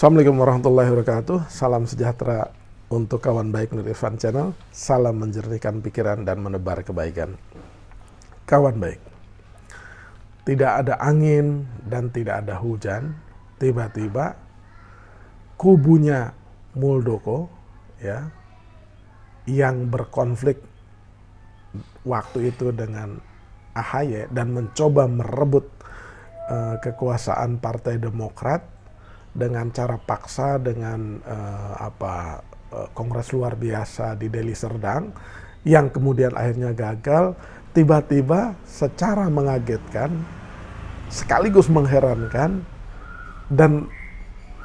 Assalamualaikum warahmatullahi wabarakatuh. Salam sejahtera untuk kawan baik Nur Irfan Channel. Salam menjernihkan pikiran dan menebar kebaikan. Kawan baik, tidak ada angin dan tidak ada hujan. Tiba-tiba kubunya Muldoko ya, yang berkonflik waktu itu dengan AHY dan mencoba merebut kekuasaan Partai Demokrat dengan cara paksa, dengan kongres luar biasa di Deli Serdang yang kemudian akhirnya gagal. Tiba-tiba secara mengagetkan sekaligus mengherankan, dan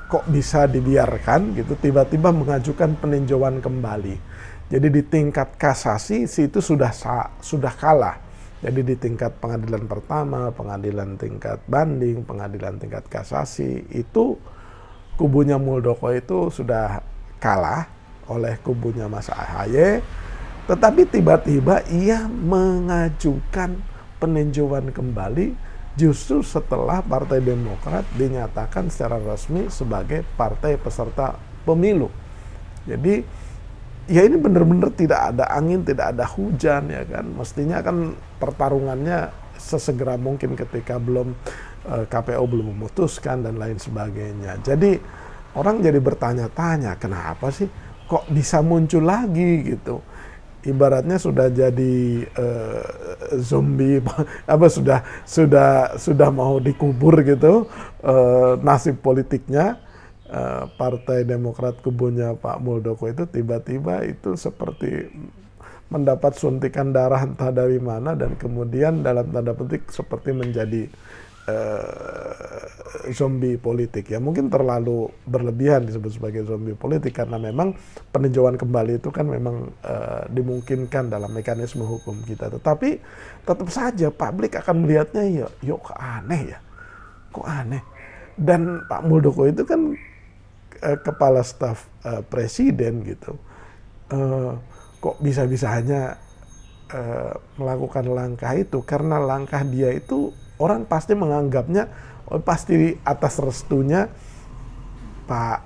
kok bisa dibiarkan gitu, tiba-tiba mengajukan peninjauan kembali. Jadi di tingkat kasasi itu sudah kalah. Jadi di tingkat pengadilan pertama, pengadilan tingkat banding, pengadilan tingkat kasasi, itu kubunya Muldoko itu sudah kalah oleh kubunya Mas AHY, tetapi tiba-tiba ia mengajukan peninjauan kembali justru setelah Partai Demokrat dinyatakan secara resmi sebagai partai peserta pemilu. Jadi ya ini benar-benar tidak ada angin, tidak ada hujan ya kan. Mestinya kan pertarungannya sesegera mungkin ketika KPU belum memutuskan dan lain sebagainya. Jadi orang jadi bertanya-tanya, kenapa sih kok bisa muncul lagi gitu? Ibaratnya sudah jadi zombie, sudah mau dikubur gitu nasib politiknya. Partai Demokrat kubunya Pak Muldoko itu tiba-tiba itu seperti mendapat suntikan darah entah dari mana, dan kemudian dalam tanda petik seperti menjadi zombie politik ya. Mungkin terlalu berlebihan disebut sebagai zombie politik karena memang peninjauan kembali itu kan memang dimungkinkan dalam mekanisme hukum kita. Tetapi tetap saja publik akan melihatnya kok aneh ya, kok aneh. Dan Pak Muldoko itu kan kepala staf presiden gitu, kok bisa-bisanya melakukan langkah itu, karena langkah dia itu orang pasti menganggapnya pasti atas restunya Pak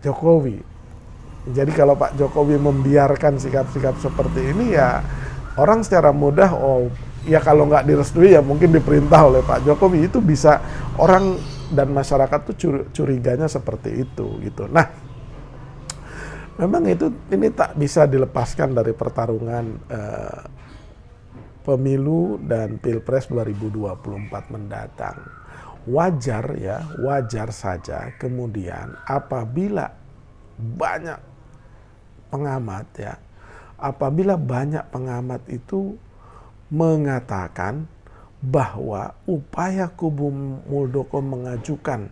Jokowi. Jadi kalau Pak Jokowi membiarkan sikap-sikap seperti ini ya orang secara mudah ya kalau nggak direstui ya mungkin diperintah oleh Pak Jokowi. Itu bisa orang dan masyarakat tuh curiganya seperti itu gitu. Nah, memang ini tak bisa dilepaskan dari pertarungan pemilu dan Pilpres 2024 mendatang. Wajar saja kemudian apabila banyak pengamat itu mengatakan bahwa upaya kubu Muldoko mengajukan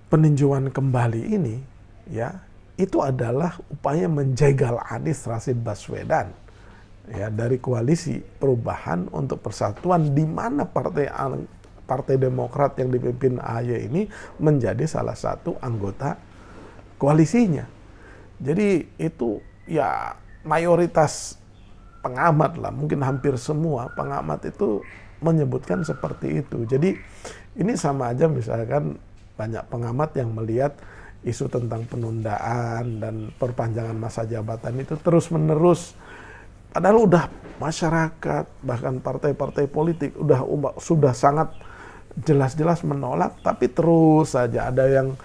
peninjauan kembali ini ya itu adalah upaya menjegal Anies Rashid Baswedan ya dari koalisi perubahan untuk persatuan, di mana Partai Demokrat yang dipimpin AHY ini menjadi salah satu anggota koalisinya. Jadi itu ya mayoritas pengamat lah, mungkin hampir semua pengamat itu menyebutkan seperti itu. Jadi ini sama aja misalkan banyak pengamat yang melihat isu tentang penundaan dan perpanjangan masa jabatan itu terus-menerus. Padahal udah masyarakat, bahkan partai-partai politik sudah sangat jelas-jelas menolak, tapi terus saja ada yang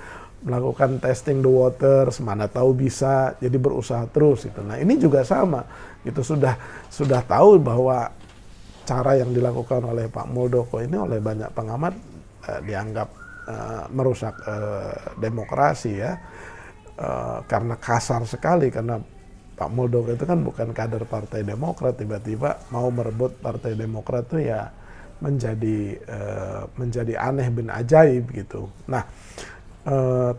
melakukan testing the waters, mana tahu bisa, jadi berusaha terus gitu. Nah ini juga sama, itu sudah tahu bahwa cara yang dilakukan oleh Pak Muldoko ini oleh banyak pengamat dianggap merusak demokrasi ya, karena kasar sekali, karena Pak Muldoko itu kan bukan kader Partai Demokrat, tiba-tiba mau merebut Partai Demokrat itu ya menjadi aneh bin ajaib gitu. Nah,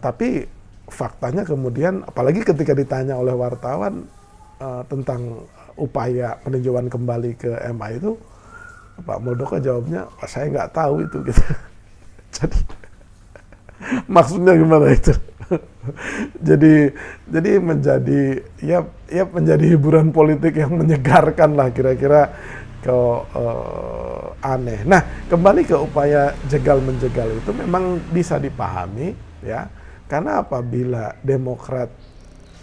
tapi faktanya kemudian, apalagi ketika ditanya oleh wartawan tentang upaya peninjauan kembali ke MA itu, Pak Muldoko jawabnya, saya nggak tahu itu gitu. Jadi maksudnya gimana itu? jadi menjadi hiburan politik yang menyegarkan lah kira-kira, aneh. Nah, kembali ke upaya jegal menjegal itu memang bisa dipahami ya. Karena apabila Demokrat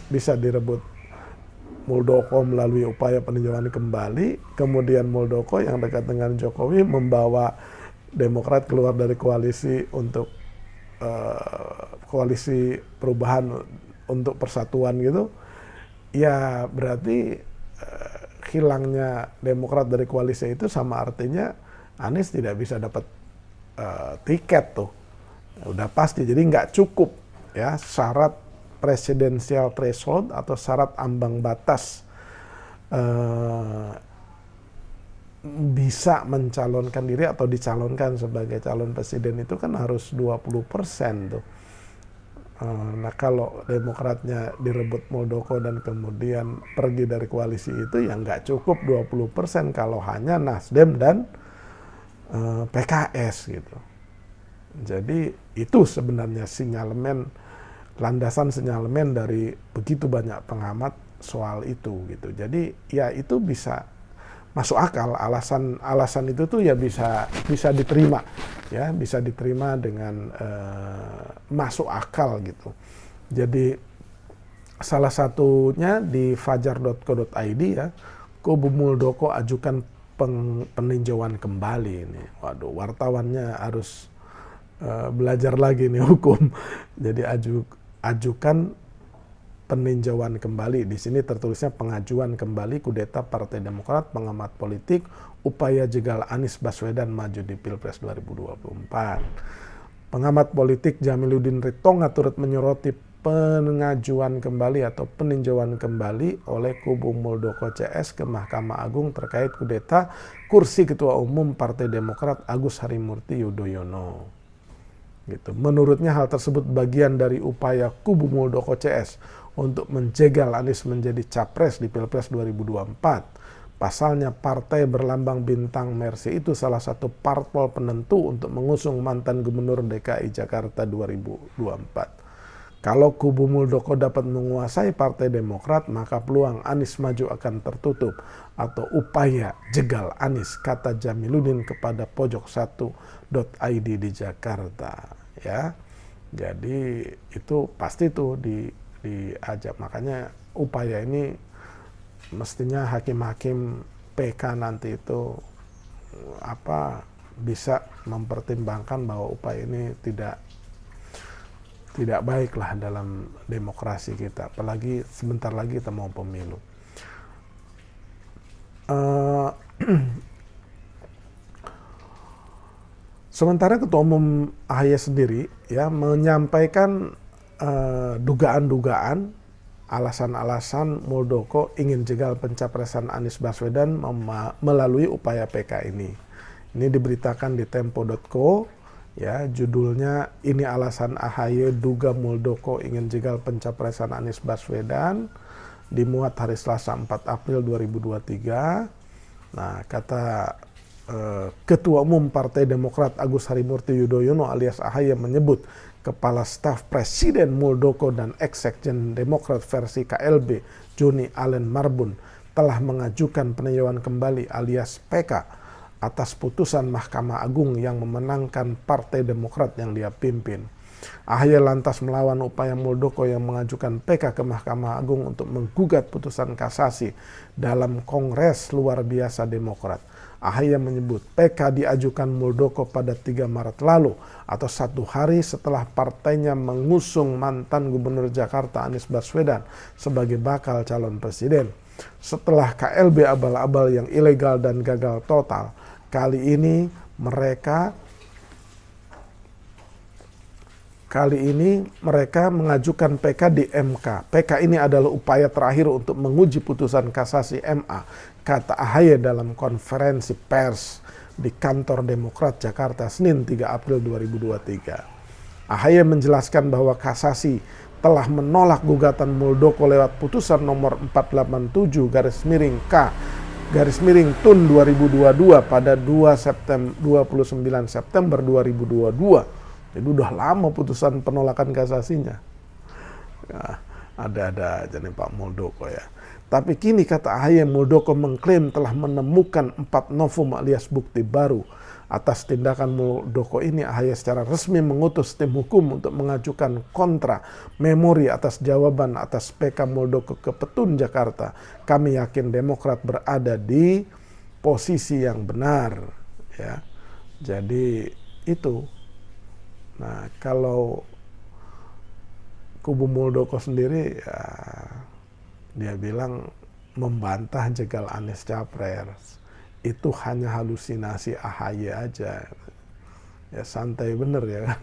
bisa direbut Muldoko melalui upaya peninjauan kembali, kemudian Muldoko yang dekat dengan Jokowi membawa Demokrat keluar dari koalisi untuk koalisi perubahan untuk persatuan gitu, ya berarti hilangnya Demokrat dari koalisi itu sama artinya Anies tidak bisa dapat tiket tuh, udah pasti. Jadi nggak cukup ya syarat presidensial threshold atau syarat ambang batas bisa mencalonkan diri atau dicalonkan sebagai calon presiden itu kan harus 20% tuh. Nah kalau Demokratnya direbut Muldoko dan kemudian pergi dari koalisi itu ya nggak cukup 20% kalau hanya Nasdem dan PKS gitu. Jadi itu sebenarnya sinyalemen, landasan sinyalemen dari begitu banyak pengamat soal itu gitu. Jadi ya itu bisa masuk akal, alasan itu tuh ya bisa diterima ya, bisa diterima dengan masuk akal gitu. Jadi salah satunya di fajar.co.id ya, kubu Muldoko ajukan peninjauan kembali ini. Waduh, wartawannya harus belajar lagi nih hukum. Jadi ajukan peninjauan kembali. Di sini tertulisnya pengajuan kembali kudeta Partai Demokrat, pengamat politik, upaya jegal Anies Baswedan maju di Pilpres 2024. Pengamat politik Jamiluddin Ritonga turut menyoroti pengajuan kembali atau peninjauan kembali oleh kubu Muldoko CS ke Mahkamah Agung terkait kudeta kursi Ketua Umum Partai Demokrat Agus Harimurti Yudhoyono. Gitu. Menurutnya hal tersebut bagian dari upaya kubu Muldoko CS untuk menjegal Anies menjadi capres di Pilpres 2024. Pasalnya partai berlambang bintang Mercy itu salah satu parpol penentu untuk mengusung mantan Gubernur DKI Jakarta 2024. Kalau kubu Muldoko dapat menguasai Partai Demokrat, maka peluang Anies maju akan tertutup atau upaya jegal Anies, kata Jamiluddin kepada pojok1.id di Jakarta. Ya, jadi itu pasti tuh diajak. Makanya upaya ini mestinya hakim-hakim PK nanti itu bisa mempertimbangkan bahwa upaya ini tidak baiklah dalam demokrasi kita, apalagi sebentar lagi kita mau pemilu. Sementara Ketua Umum AHY sendiri ya menyampaikan dugaan-dugaan, alasan-alasan Muldoko ingin jegal pencapresan Anies Baswedan melalui upaya PK ini. Ini diberitakan di tempo.co. Ya, judulnya ini alasan AHY duga Muldoko ingin jegal pencapresan Anies Baswedan, dimuat hari Selasa 4 April 2023. Nah, kata Ketua Umum Partai Demokrat Agus Harimurti Yudhoyono alias AHY menyebut Kepala Staf Presiden Muldoko dan Ex-Sekjen Demokrat versi KLB Joni Allen Marbun telah mengajukan peninjauan kembali alias PK atas putusan Mahkamah Agung yang memenangkan Partai Demokrat yang dia pimpin. AHY lantas melawan upaya Muldoko yang mengajukan PK ke Mahkamah Agung untuk menggugat putusan kasasi dalam Kongres Luar Biasa Demokrat. AHY menyebut PK diajukan Muldoko pada 3 Maret lalu atau 1 hari setelah partainya mengusung mantan Gubernur Jakarta Anies Baswedan sebagai bakal calon presiden. Setelah KLB abal-abal yang ilegal dan gagal total, kali ini mereka mengajukan PK di MK. PK ini adalah upaya terakhir untuk menguji putusan kasasi MA, kata AHY dalam konferensi pers di kantor Demokrat Jakarta Senin 3 April 2023. AHY menjelaskan bahwa kasasi telah menolak gugatan Muldoko lewat putusan nomor 487/K/TUN 2022 pada 29 September 2022. Jadi udah lama putusan penolakan kasasinya. Nah, Ada-ada aja nih Pak Muldoko ya. Tapi kini kata AHY, Muldoko mengklaim telah menemukan 4 novum alias bukti baru. Atas tindakan Muldoko ini, AHY secara resmi mengutus tim hukum untuk mengajukan kontra memori atas jawaban atas PK Muldoko ke Petun Jakarta. Kami yakin Demokrat berada di posisi yang benar. Ya, jadi itu. Nah, kalau kubu Muldoko sendiri, ya, dia bilang membantah jegal Anies Capres. Itu hanya halusinasi AHY aja. Ya santai bener ya kan.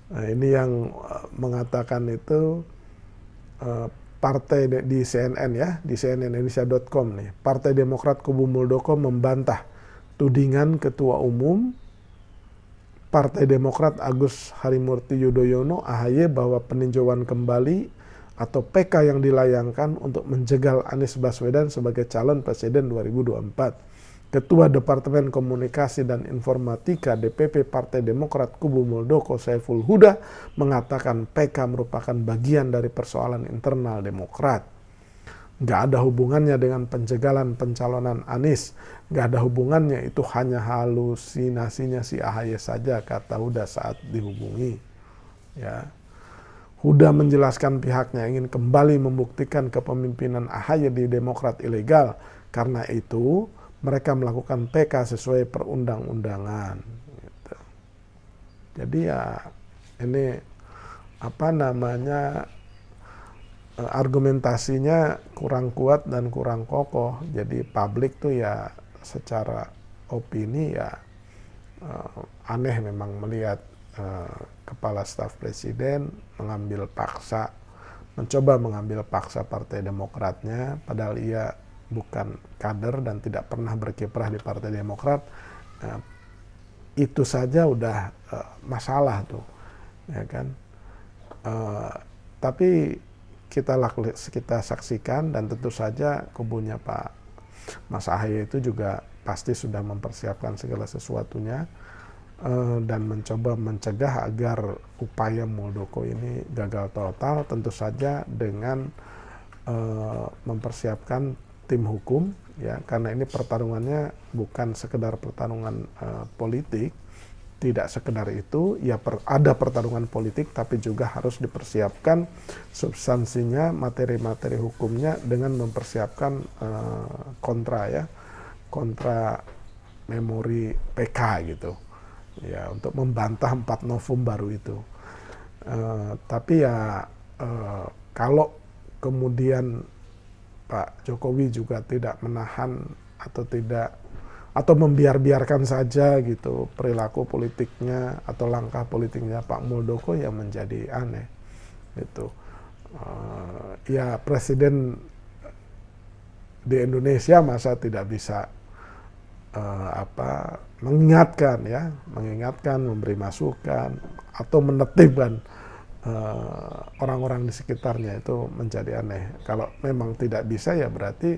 Nah, ini yang mengatakan itu partai di CNN ya, di cnnindonesia.com nih. Partai Demokrat kubu Muldoko membantah tudingan Ketua Umum Partai Demokrat Agus Harimurti Yudhoyono AHY bahwa peninjauan kembali atau PK yang dilayangkan untuk menjegal Anies Baswedan sebagai calon presiden 2024. Ketua Departemen Komunikasi dan Informatika DPP Partai Demokrat kubu Muldoko Saiful Huda mengatakan PK merupakan bagian dari persoalan internal Demokrat. Nggak ada hubungannya dengan penjegalan pencalonan Anies. Nggak ada hubungannya, itu hanya halusinasinya si AHY saja, kata Huda saat dihubungi. Ya. Huda menjelaskan pihaknya ingin kembali membuktikan kepemimpinan AHY di Demokrat ilegal. Karena itu mereka melakukan PK sesuai perundang-undangan. Gitu. Jadi ya ini argumentasinya kurang kuat dan kurang kokoh. Jadi publik tuh ya secara opini ya aneh memang melihat Kepala Staf Presiden mencoba mengambil paksa Partai Demokratnya, padahal ia bukan kader dan tidak pernah berkiprah di Partai Demokrat. Itu saja udah masalah tuh, ya kan. Tapi kita saksikan dan tentu saja kubunya Pak Mas AHY itu juga pasti sudah mempersiapkan segala sesuatunya dan mencoba mencegah agar upaya Muldoko ini gagal total, tentu saja dengan mempersiapkan tim hukum, ya, karena ini pertarungannya bukan sekedar pertarungan politik, tidak sekedar itu, ya ada pertarungan politik, tapi juga harus dipersiapkan substansinya, materi-materi hukumnya dengan mempersiapkan kontra memori PK gitu. Ya, untuk membantah 4 novum baru itu. Tapi ya kalau kemudian Pak Jokowi juga tidak menahan atau membiarkan saja gitu perilaku politiknya atau langkah politiknya Pak Muldoko, ya menjadi aneh gitu. Ya presiden di Indonesia masa tidak bisa mengingatkan, memberi masukan atau menertibkan orang-orang di sekitarnya, itu menjadi aneh. Kalau memang tidak bisa, ya berarti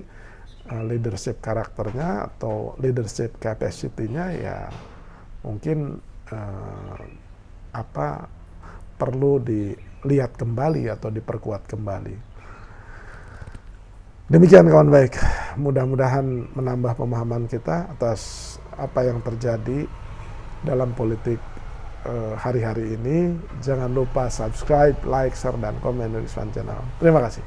leadership karakternya atau leadership capacity-nya ya mungkin perlu dilihat kembali atau diperkuat kembali. Demikian kawan baik, mudah-mudahan menambah pemahaman kita atas apa yang terjadi dalam politik hari-hari ini. Jangan lupa subscribe, like, share, dan komen di Rizwan Channel. Terima kasih.